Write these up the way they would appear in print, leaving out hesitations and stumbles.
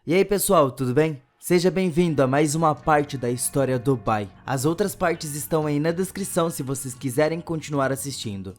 E aí pessoal, tudo bem? Seja bem-vindo a mais uma parte da história do Bai. As outras partes estão aí na descrição se vocês quiserem continuar assistindo.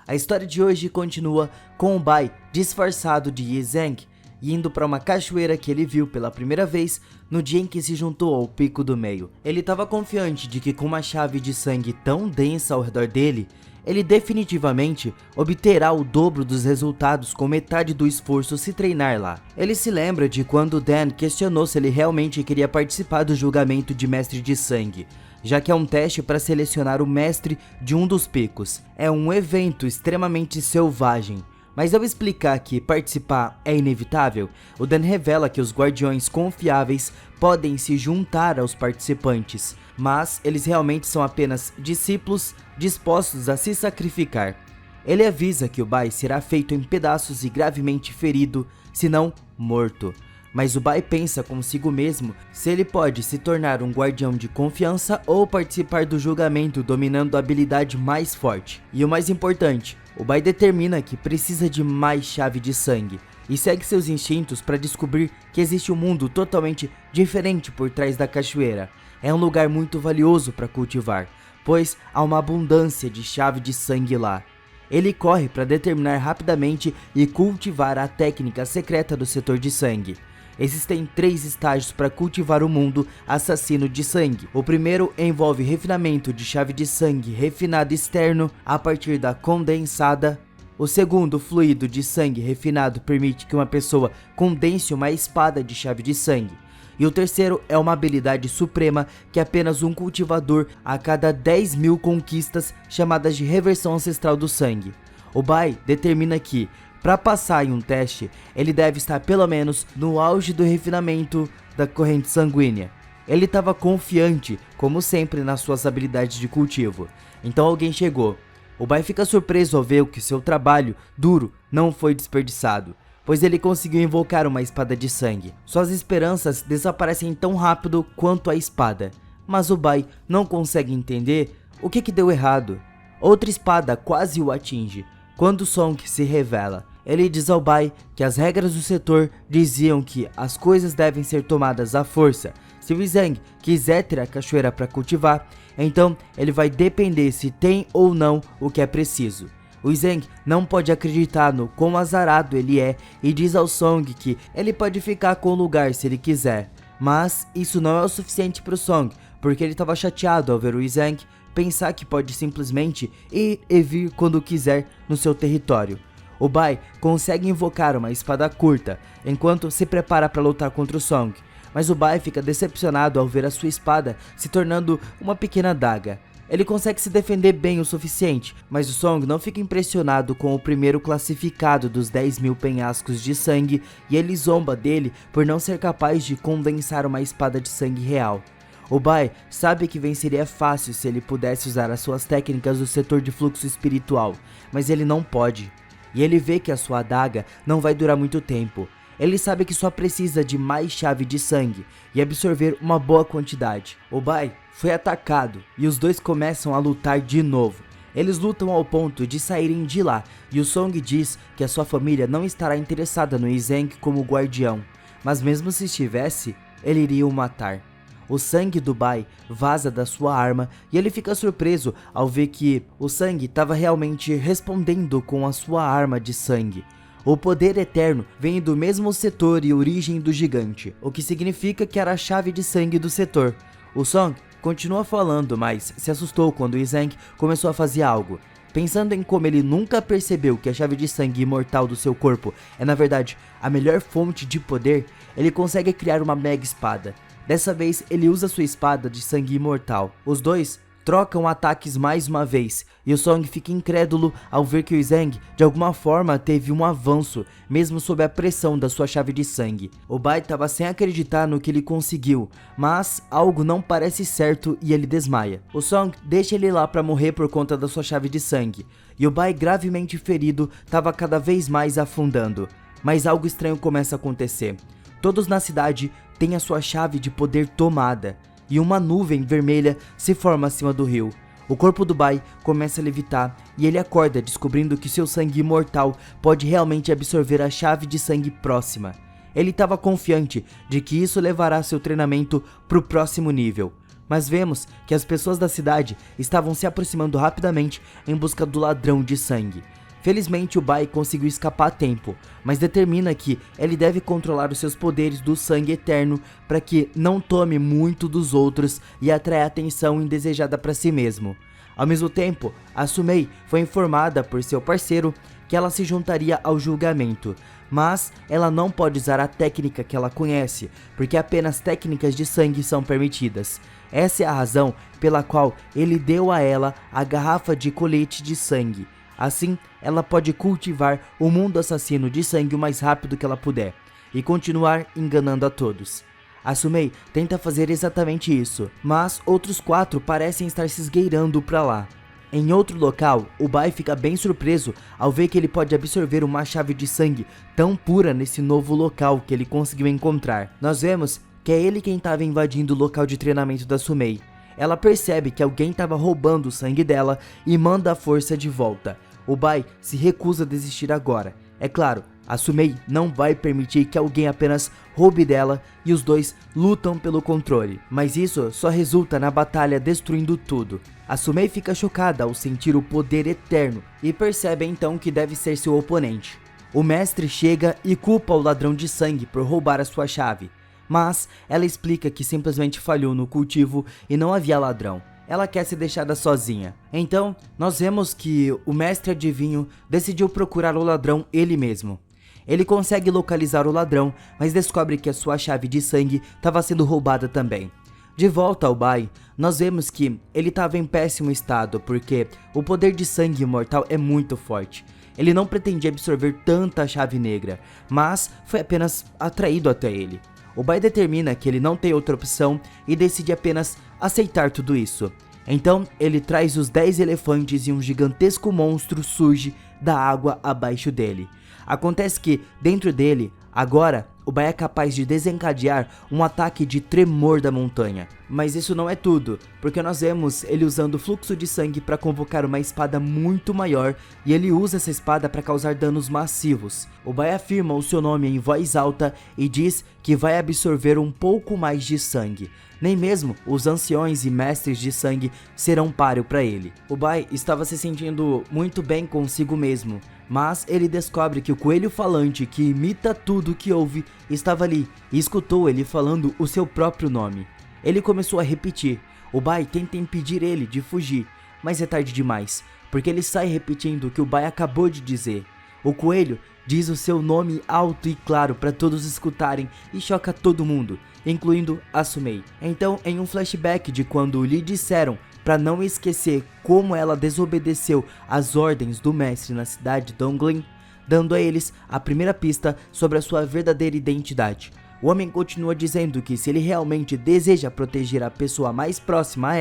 A história de hoje continua com o Bai disfarçado de Yi Zheng, indo para uma cachoeira que ele viu pela primeira vez no dia em que se juntou ao Pico do Meio. Ele estava confiante de que com uma chave de sangue tão densa ao redor dele, ele definitivamente obterá o dobro dos resultados com metade do esforço se treinar lá. Ele se lembra de quando Dan questionou se ele realmente queria participar do julgamento de mestre de sangue, já que é um teste para selecionar o mestre de um dos picos. É um evento extremamente selvagem. Mas ao explicar que participar é inevitável, o Dan revela que os guardiões confiáveis podem se juntar aos participantes, mas eles realmente são apenas discípulos dispostos a se sacrificar. Ele avisa que o Bai será feito em pedaços e gravemente ferido, se não morto. Mas o Bai pensa consigo mesmo se ele pode se tornar um guardião de confiança ou participar do julgamento dominando a habilidade mais forte. E o mais importante, o Bai determina que precisa de mais chave de sangue e segue seus instintos para descobrir que existe um mundo totalmente diferente por trás da cachoeira. É um lugar muito valioso para cultivar, pois há uma abundância de chave de sangue lá. Ele corre para determinar rapidamente e cultivar a técnica secreta do setor de sangue. Existem 3 estágios para cultivar o mundo assassino de sangue. O primeiro envolve refinamento de chave de sangue refinado externo a partir da condensada. O segundo, fluido de sangue refinado, permite que uma pessoa condense uma espada de chave de sangue. E o terceiro é uma habilidade suprema que apenas um cultivador a cada 10.000 conquistas, chamadas de reversão ancestral do sangue. O Bai determina que, para passar em um teste, ele deve estar pelo menos no auge do refinamento da corrente sanguínea. Ele estava confiante, como sempre, nas suas habilidades de cultivo. Então alguém chegou. O Bai fica surpreso ao ver que seu trabalho duro não foi desperdiçado, pois ele conseguiu invocar uma espada de sangue. Suas esperanças desaparecem tão rápido quanto a espada, mas o Bai não consegue entender o que deu errado. Outra espada quase o atinge, quando Song se revela. Ele diz ao Bai que as regras do setor diziam que as coisas devem ser tomadas à força. Se o Zheng quiser ter a cachoeira para cultivar, então ele vai depender se tem ou não o que é preciso. O Zheng não pode acreditar no quão azarado ele é e diz ao Song que ele pode ficar com o lugar se ele quiser. Mas isso não é o suficiente para o Song, porque ele estava chateado ao ver o Zheng pensar que pode simplesmente ir e vir quando quiser no seu território. O Bai consegue invocar uma espada curta, enquanto se prepara para lutar contra o Song, mas o Bai fica decepcionado ao ver a sua espada se tornando uma pequena adaga. Ele consegue se defender bem o suficiente, mas o Song não fica impressionado com o primeiro classificado dos 10.000 penhascos de sangue e ele zomba dele por não ser capaz de condensar uma espada de sangue real. O Bai sabe que venceria fácil se ele pudesse usar as suas técnicas do setor de fluxo espiritual, mas ele não pode. E ele vê que a sua adaga não vai durar muito tempo. Ele sabe que só precisa de mais chave de sangue e absorver uma boa quantidade. O Bai foi atacado e os dois começam a lutar de novo. Eles lutam ao ponto de saírem de lá e o Song diz que a sua família não estará interessada no Zheng como guardião, mas mesmo se estivesse, ele iria o matar. O sangue do Bai vaza da sua arma e ele fica surpreso ao ver que o sangue estava realmente respondendo com a sua arma de sangue. O poder eterno vem do mesmo setor e origem do gigante, o que significa que era a chave de sangue do setor. O Song continua falando, mas se assustou quando o Zheng começou a fazer algo. Pensando em como ele nunca percebeu que a chave de sangue imortal do seu corpo é na verdade a melhor fonte de poder, ele consegue criar uma mega espada. Dessa vez, ele usa sua espada de sangue imortal. Os dois trocam ataques mais uma vez, e o Song fica incrédulo ao ver que o Zheng, de alguma forma, teve um avanço, mesmo sob a pressão da sua chave de sangue. O Bai estava sem acreditar no que ele conseguiu, mas algo não parece certo e ele desmaia. O Song deixa ele lá para morrer por conta da sua chave de sangue, e o Bai, gravemente ferido, estava cada vez mais afundando. Mas algo estranho começa a acontecer. Todos na cidade têm a sua chave de poder tomada, e uma nuvem vermelha se forma acima do rio. O corpo do Bai começa a levitar e ele acorda descobrindo que seu sangue imortal pode realmente absorver a chave de sangue próxima. Ele estava confiante de que isso levará seu treinamento para o próximo nível. Mas vemos que as pessoas da cidade estavam se aproximando rapidamente em busca do ladrão de sangue. Felizmente o Bai conseguiu escapar a tempo, mas determina que ele deve controlar os seus poderes do sangue eterno para que não tome muito dos outros e atraia atenção indesejada para si mesmo. Ao mesmo tempo, a Sumei foi informada por seu parceiro que ela se juntaria ao julgamento, mas ela não pode usar a técnica que ela conhece, porque apenas técnicas de sangue são permitidas. Essa é a razão pela qual ele deu a ela a garrafa de colete de sangue. Assim, ela pode cultivar o mundo assassino de sangue o mais rápido que ela puder e continuar enganando a todos. A Sumei tenta fazer exatamente isso, mas outros 4 parecem estar se esgueirando para lá. Em outro local, o Bai fica bem surpreso ao ver que ele pode absorver uma chave de sangue tão pura nesse novo local que ele conseguiu encontrar. Nós vemos que é ele quem estava invadindo o local de treinamento da Sumei. Ela percebe que alguém estava roubando o sangue dela e manda a força de volta. O Bai se recusa a desistir agora. É claro, a Sumei não vai permitir que alguém apenas roube dela e os dois lutam pelo controle. Mas isso só resulta na batalha destruindo tudo. A Sumei fica chocada ao sentir o poder eterno e percebe então que deve ser seu oponente. O mestre chega e culpa o ladrão de sangue por roubar a sua chave. Mas ela explica que simplesmente falhou no cultivo e não havia ladrão. Ela quer ser deixada sozinha. Então, nós vemos que o mestre adivinho decidiu procurar o ladrão ele mesmo. Ele consegue localizar o ladrão, mas descobre que a sua chave de sangue estava sendo roubada também. De volta ao Bai, nós vemos que ele estava em péssimo estado, porque o poder de sangue imortal é muito forte. Ele não pretendia absorver tanta chave negra, mas foi apenas atraído até ele. O Bai determina que ele não tem outra opção e decide apenas aceitar tudo isso. Então ele traz os 10 elefantes e um gigantesco monstro surge da água abaixo dele. Acontece que dentro dele, agora, o Bai é capaz de desencadear um ataque de tremor da montanha. Mas isso não é tudo, porque nós vemos ele usando o fluxo de sangue para convocar uma espada muito maior e ele usa essa espada para causar danos massivos. O Bai afirma o seu nome em voz alta e diz que vai absorver um pouco mais de sangue. Nem mesmo os anciões e mestres de sangue serão páreo para ele. O Bai estava se sentindo muito bem consigo mesmo, mas ele descobre que o coelho falante que imita tudo que ouve estava ali e escutou ele falando o seu próprio nome. Ele começou a repetir. O Bai tenta impedir ele de fugir, mas é tarde demais, porque ele sai repetindo o que o Bai acabou de dizer. O coelho diz o seu nome alto e claro para todos escutarem e choca todo mundo, incluindo a Sumei. Então, em um flashback de quando lhe disseram para não esquecer como ela desobedeceu às ordens do mestre na cidade de Donglin, dando a eles a primeira pista sobre a sua verdadeira identidade. O homem continua dizendo que se ele realmente deseja proteger a pessoa mais próxima a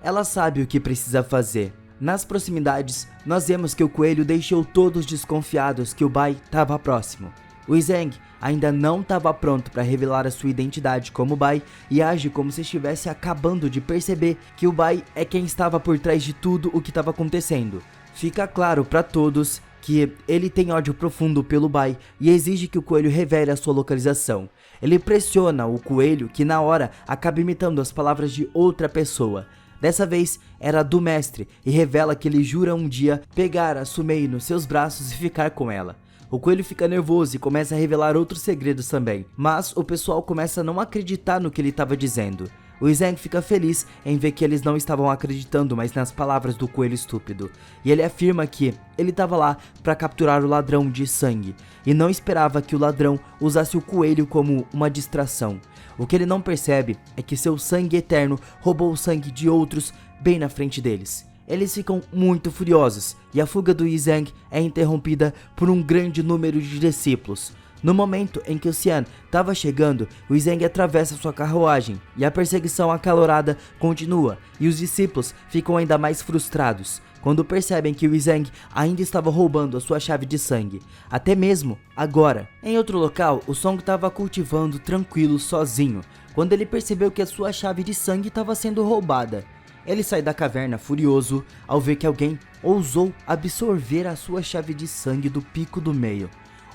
ela sabe o que precisa fazer. Nas proximidades, nós vemos que o coelho deixou todos desconfiados que o Bai estava próximo. O Zhang ainda não estava pronto para revelar a sua identidade como Bai e age como se estivesse acabando de perceber que o Bai é quem estava por trás de tudo o que estava acontecendo. Fica claro para todos que ele tem ódio profundo pelo Bai e exige que o coelho revele a sua localização. Ele pressiona o coelho que na hora acaba imitando as palavras de outra pessoa. Dessa vez era do mestre e revela que ele jura um dia pegar a Sumei nos seus braços e ficar com ela. O coelho fica nervoso e começa a revelar outros segredos também, mas o pessoal começa a não acreditar no que ele estava dizendo. O Zhang fica feliz em ver que eles não estavam acreditando mais nas palavras do coelho estúpido, e ele afirma que ele estava lá para capturar o ladrão de sangue, e não esperava que o ladrão usasse o coelho como uma distração. O que ele não percebe é que seu sangue eterno roubou o sangue de outros bem na frente deles. Eles ficam muito furiosos, e a fuga do Zhang é interrompida por um grande número de discípulos. No momento em que o Xian estava chegando, o Zhang atravessa sua carruagem e a perseguição acalorada continua, e os discípulos ficam ainda mais frustrados quando percebem que o Zhang ainda estava roubando a sua chave de sangue, até mesmo agora. Em outro local, o Song estava cultivando tranquilo sozinho, quando ele percebeu que a sua chave de sangue estava sendo roubada. Ele sai da caverna furioso ao ver que alguém ousou absorver a sua chave de sangue do pico do meio.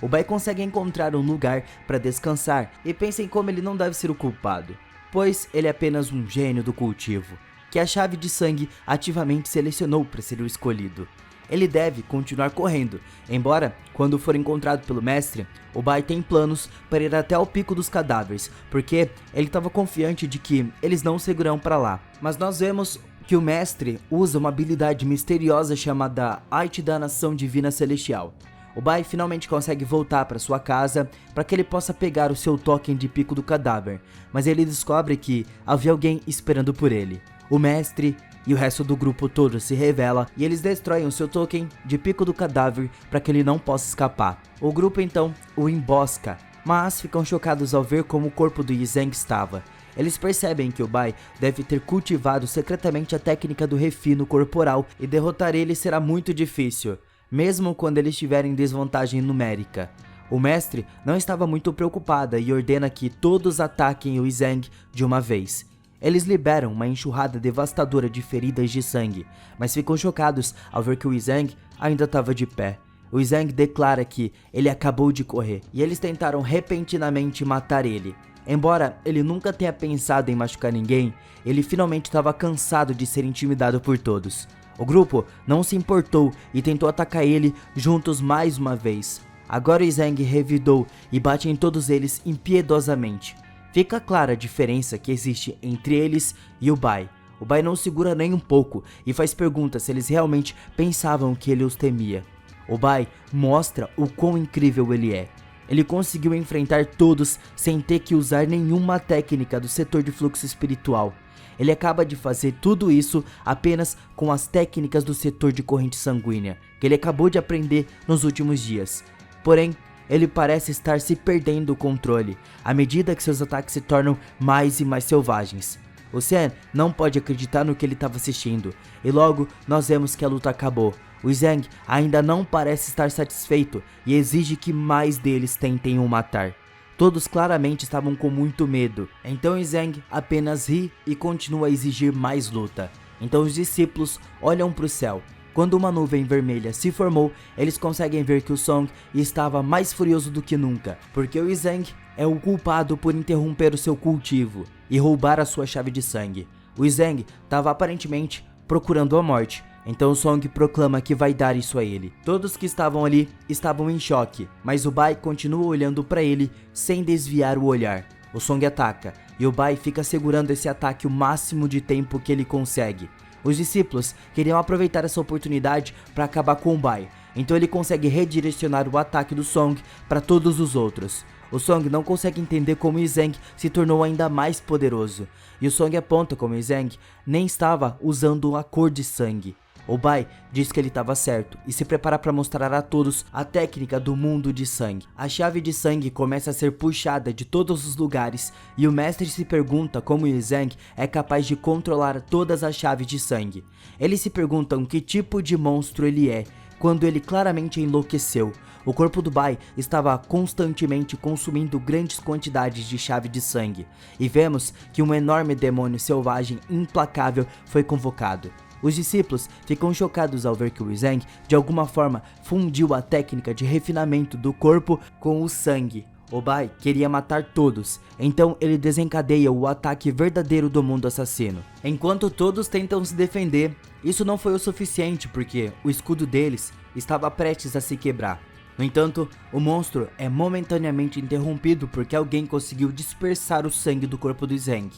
o Bai consegue encontrar um lugar para descansar e pensa em como ele não deve ser o culpado, pois ele é apenas um gênio do cultivo, que a chave de sangue ativamente selecionou para ser o escolhido. Ele deve continuar correndo, embora, quando for encontrado pelo mestre, o Bai tem planos para ir até o pico dos cadáveres, porque ele estava confiante de que eles não seguirão para lá. Mas nós vemos que o mestre usa uma habilidade misteriosa chamada Arte da Nação Divina Celestial. O Bai finalmente consegue voltar para sua casa para que ele possa pegar o seu token de pico do cadáver, mas ele descobre que havia alguém esperando por ele. O mestre e o resto do grupo todo se revela e eles destroem o seu token de pico do cadáver para que ele não possa escapar. O grupo então o embosca, mas ficam chocados ao ver como o corpo do Yi Zhang estava. Eles percebem que o Bai deve ter cultivado secretamente a técnica do refino corporal e derrotar ele será muito difícil, mesmo quando eles estiverem em desvantagem numérica. O mestre não estava muito preocupado e ordena que todos ataquem o Yi Zhang de uma vez. Eles liberam uma enxurrada devastadora de feridas de sangue, mas ficam chocados ao ver que o Yi Zhang ainda estava de pé. O Yi Zhang declara que ele acabou de correr e eles tentaram repentinamente matar ele. Embora ele nunca tenha pensado em machucar ninguém, ele finalmente estava cansado de ser intimidado por todos. O grupo não se importou e tentou atacar ele juntos mais uma vez. Agora o Yi Zhang revidou e bate em todos eles impiedosamente. Fica clara a diferença que existe entre eles e o Bai. O Bai não segura nem um pouco e faz perguntas se eles realmente pensavam que ele os temia. O Bai mostra o quão incrível ele é. Ele conseguiu enfrentar todos sem ter que usar nenhuma técnica do setor de fluxo espiritual. Ele acaba de fazer tudo isso apenas com as técnicas do setor de corrente sanguínea, que ele acabou de aprender nos últimos dias. Porém, ele parece estar se perdendo o controle, à medida que seus ataques se tornam mais e mais selvagens. O Xian não pode acreditar no que ele estava assistindo, e logo nós vemos que a luta acabou. O Yi Zhang ainda não parece estar satisfeito e exige que mais deles tentem o matar. Todos claramente estavam com muito medo, então Yi Zhang apenas ri e continua a exigir mais luta. Então os discípulos olham para o céu. Quando uma nuvem vermelha se formou, eles conseguem ver que o Song estava mais furioso do que nunca, porque o Yi Zhang é o culpado por interromper o seu cultivo e roubar a sua chave de sangue. O Yi Zhang estava aparentemente procurando a morte, então o Song proclama que vai dar isso a ele. Todos que estavam ali estavam em choque, mas o Bai continua olhando para ele sem desviar o olhar. O Song ataca, e o Bai fica segurando esse ataque o máximo de tempo que ele consegue. Os discípulos queriam aproveitar essa oportunidade para acabar com o Bai, então ele consegue redirecionar o ataque do Song para todos os outros. O Song não consegue entender como Yi Zhang se tornou ainda mais poderoso, e o Song aponta como Yi Zhang nem estava usando a cor de sangue. O Bai diz que ele estava certo e se prepara para mostrar a todos a técnica do mundo de sangue. A chave de sangue começa a ser puxada de todos os lugares e o mestre se pergunta como Yi Zhang é capaz de controlar todas as chaves de sangue. Eles se perguntam que tipo de monstro ele é, quando ele claramente enlouqueceu. O corpo do Bai estava constantemente consumindo grandes quantidades de chave de sangue, e vemos que um enorme demônio selvagem implacável foi convocado. Os discípulos ficam chocados ao ver que o Yi Zhang, de alguma forma, fundiu a técnica de refinamento do corpo com o sangue. O Bai queria matar todos, então ele desencadeia o ataque verdadeiro do mundo assassino. Enquanto todos tentam se defender, isso não foi o suficiente porque o escudo deles estava prestes a se quebrar. No entanto, o monstro é momentaneamente interrompido porque alguém conseguiu dispersar o sangue do corpo do Yi Zhang.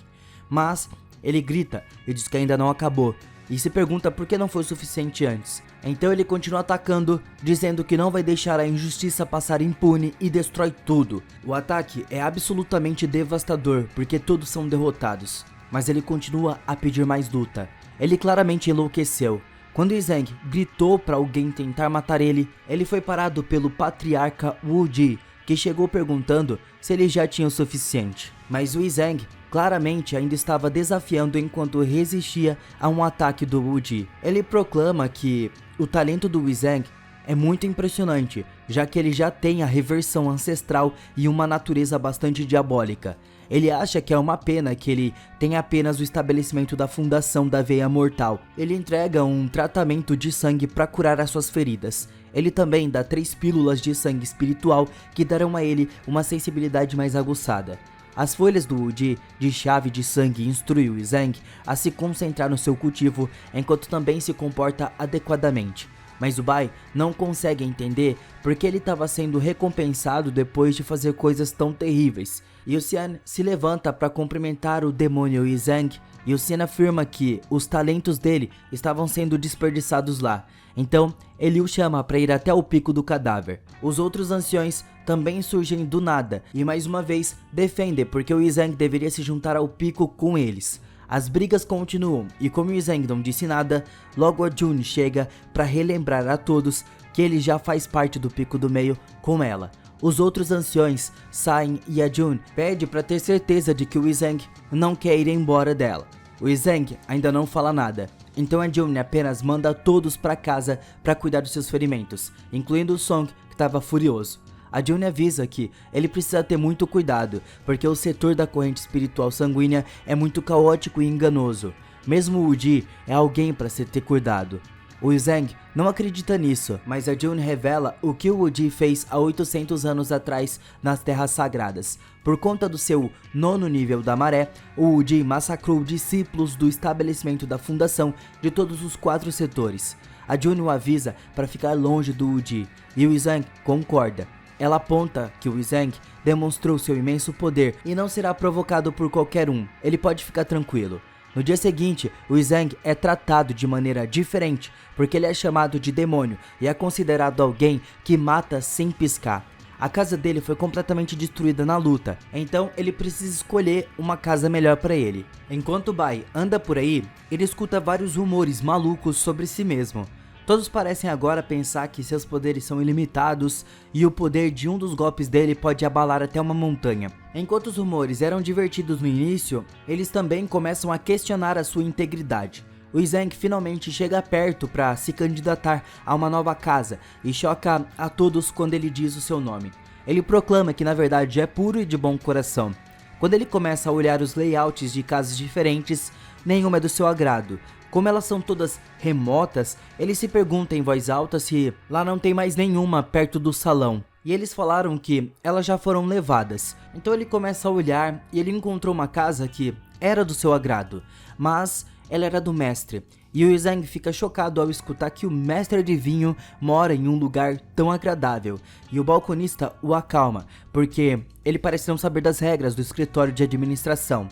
Mas ele grita e diz que ainda não acabou, e se pergunta por que não foi o suficiente antes. Então ele continua atacando, dizendo que não vai deixar a injustiça passar impune e destrói tudo. O ataque é absolutamente devastador, porque todos são derrotados, mas ele continua a pedir mais luta. Ele claramente enlouqueceu. Quando Yi Zhang gritou para alguém tentar matar ele, ele foi parado pelo patriarca Wu Ji, que chegou perguntando se ele já tinha o suficiente. Mas o Yi Zhang claramente ainda estava desafiando enquanto resistia a um ataque do Wu Ji. Ele proclama que o talento do Yi Zhang é muito impressionante, já que ele já tem a reversão ancestral e uma natureza bastante diabólica. Ele acha que é uma pena que ele tem apenas o estabelecimento da Fundação da Veia Mortal. Ele entrega um tratamento de sangue para curar as suas feridas. Ele também dá 3 pílulas de sangue espiritual que darão a ele uma sensibilidade mais aguçada. As folhas do Wu-Ji de chave de sangue instrui o Zhang a se concentrar no seu cultivo, enquanto também se comporta adequadamente. Mas o Bai não consegue entender porque ele estava sendo recompensado depois de fazer coisas tão terríveis. E o Xian se levanta para cumprimentar o demônio Zhang, e o Xian afirma que os talentos dele estavam sendo desperdiçados lá. Então ele o chama para ir até o pico do cadáver. Os outros anciões também surgem do nada e mais uma vez defendem porque o Zhang deveria se juntar ao pico com eles. As brigas continuam e como o Zhang não disse nada, logo a June chega para relembrar a todos que ele já faz parte do pico do meio com ela. Os outros anciões saem e a June pede para ter certeza de que o Zhang não quer ir embora dela. O Zhang ainda não fala nada, então a June apenas manda todos para casa para cuidar dos seus ferimentos, incluindo o Song, que estava furioso. A June avisa que ele precisa ter muito cuidado, porque o setor da corrente espiritual sanguínea é muito caótico e enganoso. Mesmo o Wu-Ji é alguém para se ter cuidado. O Zhang não acredita nisso, mas a June revela o que o Wu-Ji fez há 800 anos atrás nas Terras Sagradas. Por conta do seu 9º nível da maré, o Wu-Ji massacrou discípulos do estabelecimento da fundação de todos os 4 setores. A June o avisa para ficar longe do Wu-Ji, e o Zhang concorda. Ela aponta que o Zhang demonstrou seu imenso poder e não será provocado por qualquer um, ele pode ficar tranquilo. No dia seguinte, o Zhang é tratado de maneira diferente, porque ele é chamado de demônio e é considerado alguém que mata sem piscar. A casa dele foi completamente destruída na luta, então ele precisa escolher uma casa melhor para ele. Enquanto Bai anda por aí, ele escuta vários rumores malucos sobre si mesmo. Todos parecem agora pensar que seus poderes são ilimitados e o poder de um dos golpes dele pode abalar até uma montanha. Enquanto os rumores eram divertidos no início, eles também começam a questionar a sua integridade. O Zhang finalmente chega perto para se candidatar a uma nova casa e choca a todos quando ele diz o seu nome. Ele proclama que na verdade é puro e de bom coração. Quando ele começa a olhar os layouts de casas diferentes, nenhuma é do seu agrado. Como elas são todas remotas, ele se pergunta em voz alta se lá não tem mais nenhuma perto do salão. E eles falaram que elas já foram levadas. Então ele começa a olhar e ele encontrou uma casa que era do seu agrado, mas ela era do mestre. E o Zhang fica chocado ao escutar que o mestre adivinho mora em um lugar tão agradável. E o balconista o acalma, porque ele parece não saber das regras do escritório de administração.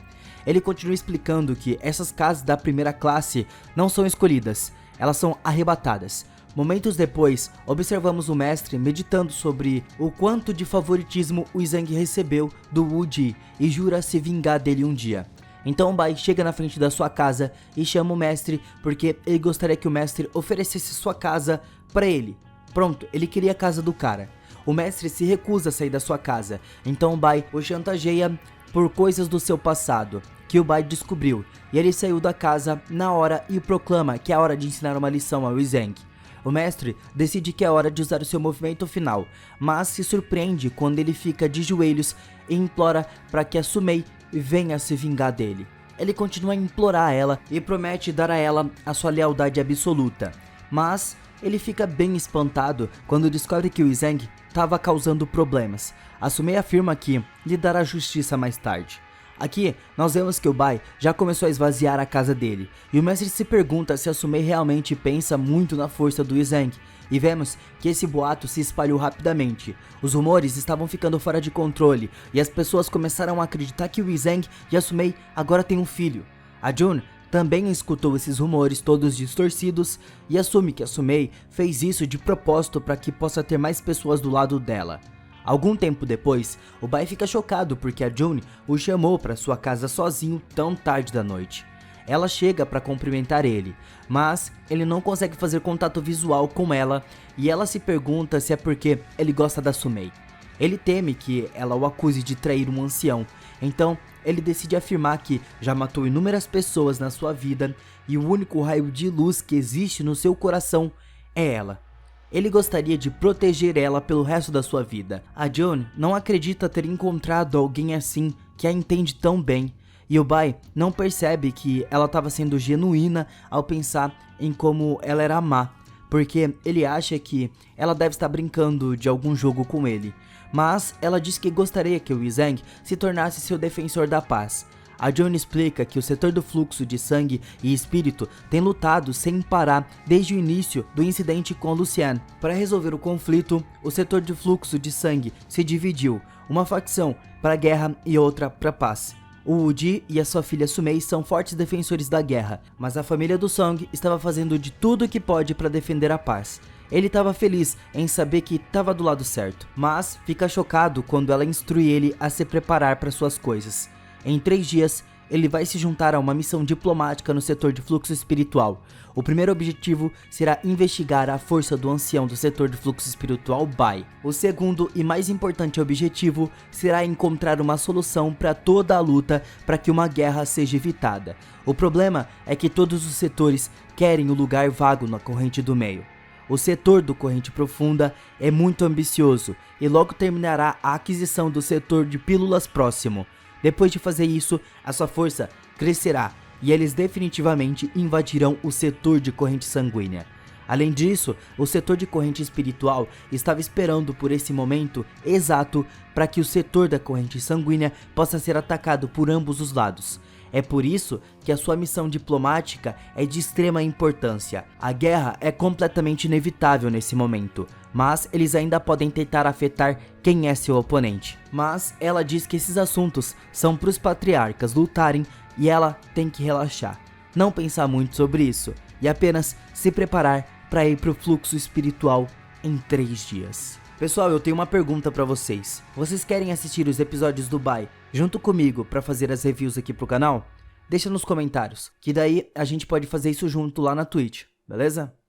Ele continua explicando que essas casas da primeira classe não são escolhidas, elas são arrebatadas. Momentos depois, observamos o mestre meditando sobre o quanto de favoritismo o Zhang recebeu do Wu-Ji e jura se vingar dele um dia. Então Bai chega na frente da sua casa e chama o mestre porque ele gostaria que o mestre oferecesse sua casa para ele. Pronto, ele queria a casa do cara. O mestre se recusa a sair da sua casa, então Bai o chantageia por coisas do seu passado, que o Bai descobriu, e ele saiu da casa na hora e proclama que é hora de ensinar uma lição ao Zhang. O mestre decide que é hora de usar o seu movimento final, mas se surpreende quando ele fica de joelhos e implora para que a Sumei venha se vingar dele. Ele continua a implorar ela e promete dar a ela a sua lealdade absoluta, mas ele fica bem espantado quando descobre que o Zhang estava causando problemas. A Sumei afirma que lhe dará justiça mais tarde. Aqui, nós vemos que o Bai já começou a esvaziar a casa dele, e o mestre se pergunta se a Sumei realmente pensa muito na força do Zhang, e vemos que esse boato se espalhou rapidamente. Os rumores estavam ficando fora de controle, e as pessoas começaram a acreditar que o Zhang e a Sumei agora têm um filho. A June também escutou esses rumores todos distorcidos e assume que a Sumei fez isso de propósito para que possa ter mais pessoas do lado dela. Algum tempo depois, o Bai fica chocado porque a June o chamou para sua casa sozinho tão tarde da noite. Ela chega para cumprimentar ele, mas ele não consegue fazer contato visual com ela e ela se pergunta se é porque ele gosta da Sumei. Ele teme que ela o acuse de trair um ancião, então ele decide afirmar que já matou inúmeras pessoas na sua vida e o único raio de luz que existe no seu coração é ela. Ele gostaria de proteger ela pelo resto da sua vida. A June não acredita ter encontrado alguém assim que a entende tão bem. E o Bai não percebe que ela estava sendo genuína ao pensar em como ela era má, porque ele acha que ela deve estar brincando de algum jogo com ele. Mas ela diz que gostaria que o Zhang se tornasse seu defensor da paz. A Johnny explica que o setor do fluxo de sangue e espírito tem lutado sem parar desde o início do incidente com Lucian. Para resolver o conflito, o setor de fluxo de sangue se dividiu, uma facção para a guerra e outra para a paz. O Wudi e a sua filha Sumei são fortes defensores da guerra, mas a família do Song estava fazendo de tudo o que pode para defender a paz. Ele estava feliz em saber que estava do lado certo, mas fica chocado quando ela instrui ele a se preparar para suas coisas. Em 3 dias, ele vai se juntar a uma missão diplomática no setor de fluxo espiritual. O primeiro objetivo será investigar a força do ancião do setor de fluxo espiritual Bai. O segundo e mais importante objetivo será encontrar uma solução para toda a luta para que uma guerra seja evitada. O problema é que todos os setores querem o lugar vago na corrente do meio. O setor do Corrente Profunda é muito ambicioso e logo terminará a aquisição do setor de pílulas próximo. Depois de fazer isso, a sua força crescerá e eles definitivamente invadirão o setor de corrente sanguínea. Além disso, o setor de corrente espiritual estava esperando por esse momento exato para que o setor da corrente sanguínea possa ser atacado por ambos os lados. É por isso que a sua missão diplomática é de extrema importância. A guerra é completamente inevitável nesse momento, mas eles ainda podem tentar afetar quem é seu oponente. Mas ela diz que esses assuntos são para os patriarcas lutarem e ela tem que relaxar, não pensar muito sobre isso e apenas se preparar para ir para o fluxo espiritual em 3 dias. Pessoal, eu tenho uma pergunta para vocês. Vocês querem assistir os episódios do Bai junto comigo para fazer as reviews aqui pro canal? Deixa nos comentários, que daí a gente pode fazer isso junto lá na Twitch, beleza?